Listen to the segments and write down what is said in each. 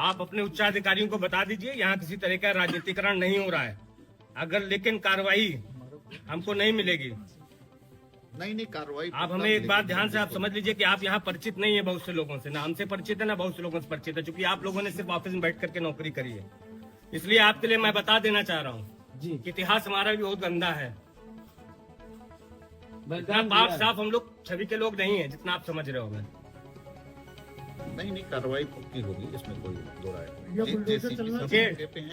आप अपने उच्चाधिकारियों को बता दीजिए यहाँ किसी तरह का राजनीतिकरण नहीं हो रहा है। अगर लेकिन कार्रवाई हमको नहीं मिलेगी। नहीं कार्रवाई आप हमें एक बात ध्यान से आप समझ लीजिए कि आप यहाँ परिचित नहीं है बहुत से लोगों से, ना हमसे परिचित है ना बहुत से लोगों से परिचित है, क्योंकि आप लोगों ने सिर्फ ऑफिस में बैठ करके नौकरी करी है। इसलिए आपके लिए मैं बता देना चाह रहा हूँ कि इतिहास हमारा भी बहुत गंदा है। इतना पाप साफ हम लोग छवि के लोग नहीं है जितना आप समझ रहे हो। नहीं कार्रवाई पक्की होगी, इसमें कोई दो राय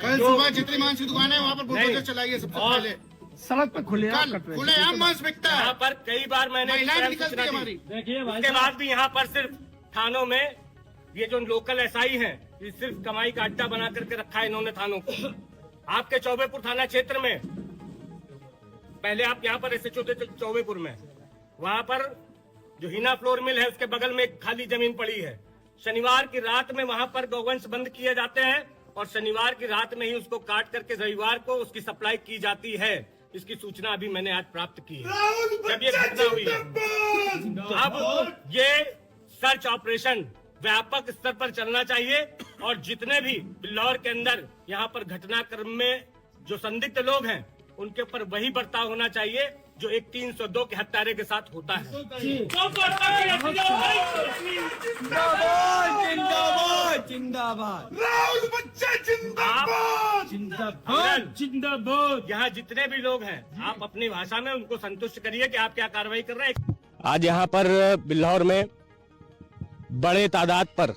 कल सुबह जितनी मांस की दुकान है वहाँ पर बुलडोजर चलाइए सबसे पहले। सड़क पर खुलेआम मांस बिकता है। यहाँ पर कई बार मैंने उसके बाद भी यहाँ पर सिर्फ थानों में ये जो लोकल एसआई हैं, ये सिर्फ कमाई का अड्डा बना करके रखा है इन्होंने थानों को। आपके चौबेपुर थाना क्षेत्र में पहले आप यहाँ पर एसएचओ थे चौबेपुर में, वहाँ पर जो हिना फ्लोर मिल है उसके बगल में एक खाली जमीन पड़ी है। शनिवार की रात में वहाँ पर गौवंश बंद किए जाते हैं और शनिवार की रात में ही उसको काट करके रविवार को उसकी सप्लाई की जाती है। इसकी सूचना अभी मैंने आज प्राप्त की है जब ये घटना हुई है। अब ये सर्च ऑपरेशन व्यापक स्तर पर चलना चाहिए और जितने भी बिल्लौर के अंदर यहाँ पर घटनाक्रम में जो संदिग्ध लोग हैं उनके ऊपर वही बर्ताव होना चाहिए जो एक 302 के हत्यारे के साथ होता है। राहुल बच्चा जिंदाबाद जिंदाबाद। यहाँ जितने भी लोग हैं आप अपनी भाषा में उनको संतुष्ट करिए कि आप क्या कार्रवाई कर रहे हैं। आज यहाँ पर बिल्लौर में बड़े तादाद पर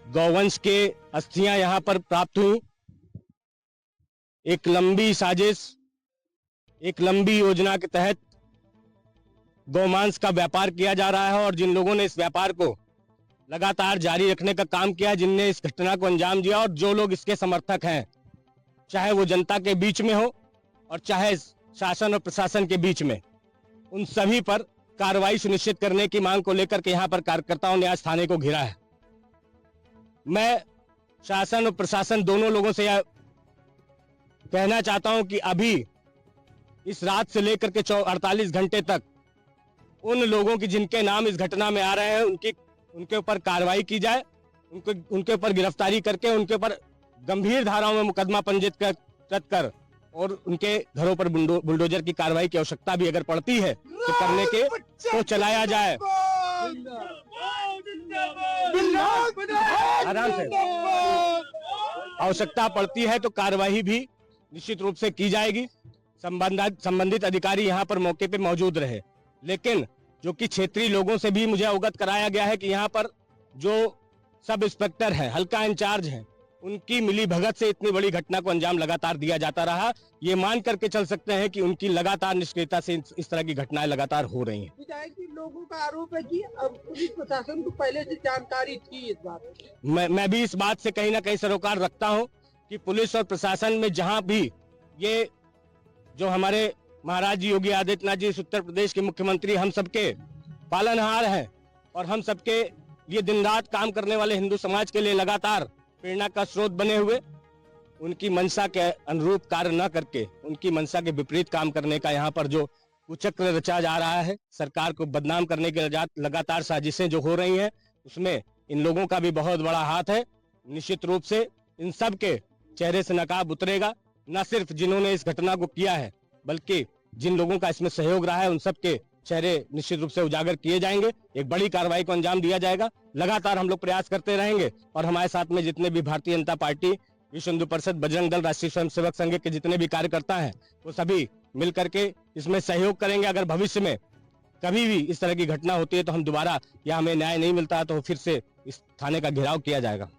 गौवंश के अस्थियां यहाँ पर प्राप्त हुई। एक लंबी साजिश, एक लंबी योजना के तहत गौमांस का व्यापार किया जा रहा है और जिन लोगों ने इस व्यापार को लगातार जारी रखने का काम किया, जिनने इस घटना को अंजाम दिया और जो लोग इसके समर्थक हैं, चाहे वो जनता के बीच में हो और चाहे शासन और प्रशासन के बीच में, उन सभी पर कार्रवाई सुनिश्चित करने की मांग को लेकर के यहाँ पर कार्यकर्ताओं ने आज थाने को घेरा है। मैं शासन और प्रशासन दोनों लोगों से यह कहना चाहता हूं कि अभी इस रात से लेकर के 48 घंटे तक उन लोगों की जिनके नाम इस घटना में आ रहे हैं उनके ऊपर कार्रवाई की जाए, उनके ऊपर गिरफ्तारी करके उनके ऊपर गंभीर धाराओं में मुकदमा पंजीकृत कर और उनके घरों पर बुलडोजर की कार्रवाई की आवश्यकता भी अगर पड़ती है तो करने के तो चलाया जाए। आराम से, आवश्यकता पड़ती है तो कार्रवाई भी निश्चित रूप से की जाएगी। संबंधित अधिकारी यहाँ पर मौके पे मौजूद रहे, लेकिन जो कि क्षेत्रीय लोगों से भी मुझे अवगत कराया गया है कि यहाँ पर जो सब इंस्पेक्टर है, हल्का इंचार्ज है, उनकी मिली भगत से इतनी बड़ी घटना को अंजाम लगातार दिया जाता रहा। ये मान करके चल सकते हैं कि उनकी लगातार निष्क्रियता से इस तरह की घटनाएं लगातार हो रही हैं। लोगों का आरोप है कि अब पुलिस प्रशासन को पहले से जानकारी थी इस बात। मैं भी इस बात से कहीं ना कहीं सरोकार रखता हूं कि पुलिस और प्रशासन में जहां भी ये जो हमारे महाराज जी योगी आदित्यनाथ जी उत्तर प्रदेश के मुख्यमंत्री हम सबके पालनहार हैं और हम सबके ये दिन रात काम करने वाले हिंदू समाज के लिए लगातार प्रेरणा का स्रोत बने हुए, उनकी मंशा के अनुरूप कार्य न करके उनकी मंशा के विपरीत काम करने का यहाँ पर जो कुचक्र रचा जा रहा है, सरकार को बदनाम करने के लगातार साजिशें जो हो रही हैं, उसमें इन लोगों का भी बहुत बड़ा हाथ है। निश्चित रूप से इन सब के चेहरे से नकाब उतरेगा। न सिर्फ जिन्होंने इस घटना को किया है बल्कि जिन लोगों का इसमें सहयोग रहा है उन सब के चेहरे निश्चित रूप से उजागर किए जाएंगे। एक बड़ी कार्रवाई को अंजाम दिया जाएगा। लगातार हम लोग प्रयास करते रहेंगे और हमारे साथ में जितने भी भारतीय जनता पार्टी, विश्व हिंदू परिषद, बजरंग दल, राष्ट्रीय स्वयंसेवक संघ के जितने भी कार्यकर्ता हैं वो सभी मिल करके इसमें सहयोग करेंगे। अगर भविष्य में कभी भी इस तरह की घटना होती है तो हम दोबारा या हमें न्याय नहीं मिलता तो फिर से इस थाने का घेराव किया जाएगा।